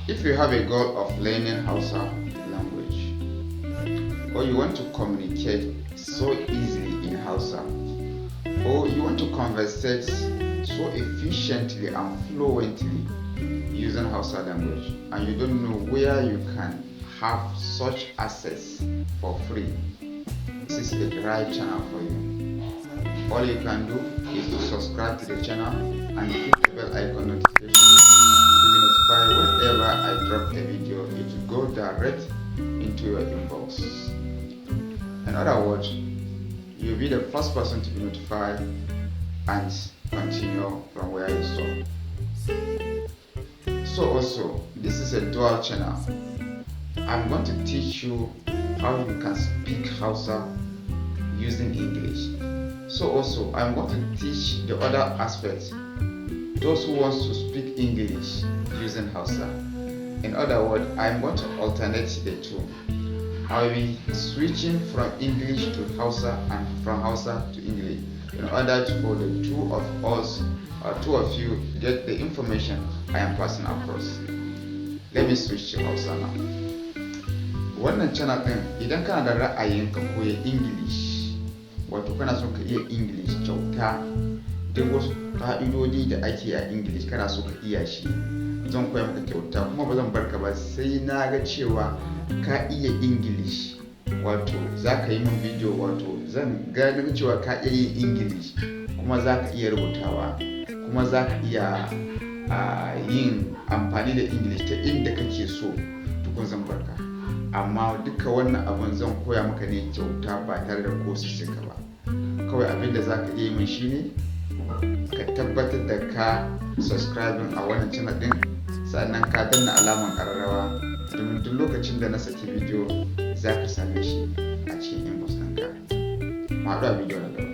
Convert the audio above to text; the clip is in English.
If you have a goal of learning Hausa language, or you want to communicate so easily in Hausa, or you want to conversate so efficiently and fluently using Hausa language, and you don't know where you can have such access for free, this is the right channel for you. All you can do is to subscribe to the channel and hit the bell icon notification to be notified whenever I drop a video. It will go direct into your inbox. In other words, you'll be the first person to be notified and continue from where you stop. So also, this is a dual channel. I'm going to teach you how you can speak Hausa using English. So also, I'm going to teach the other aspects, those who want to speak English using Hausa. In other words, I'm going to alternate the two. I'll be switching from English to Hausa and from Hausa to English in order for the two of us or two of you to get the information I am passing across. Let me switch to Hausa now. Wannan channel ɗin idan kana da ra'ayin ka koya English, wato kana son ka iya English kyauta, duk wasu ƙa'idodi da ake a English kana so ka iya shi, zan koya maka kyauta kuma ba zan barka ba sai na ga cewa ka iya English. Wato za ka yi min video, wato zan gani cewa ka iya yin English kuma za ka iya rubutawa kuma za ka iya yin amfani da English ta inda kake so, tukun zan barka. Amma duka wannan abun zan koya maka ne kyauta ba tare da ko sisinka ba. Kawai abin da za ka iya min shine ka tabbatar da ka subscribing a wannan channel din, sannan ka danna alaman ƙararrawa domin duk lokacin da na saki video za ka same shi a cikin inbox ɗinka. Mu haɗu a video na gaba.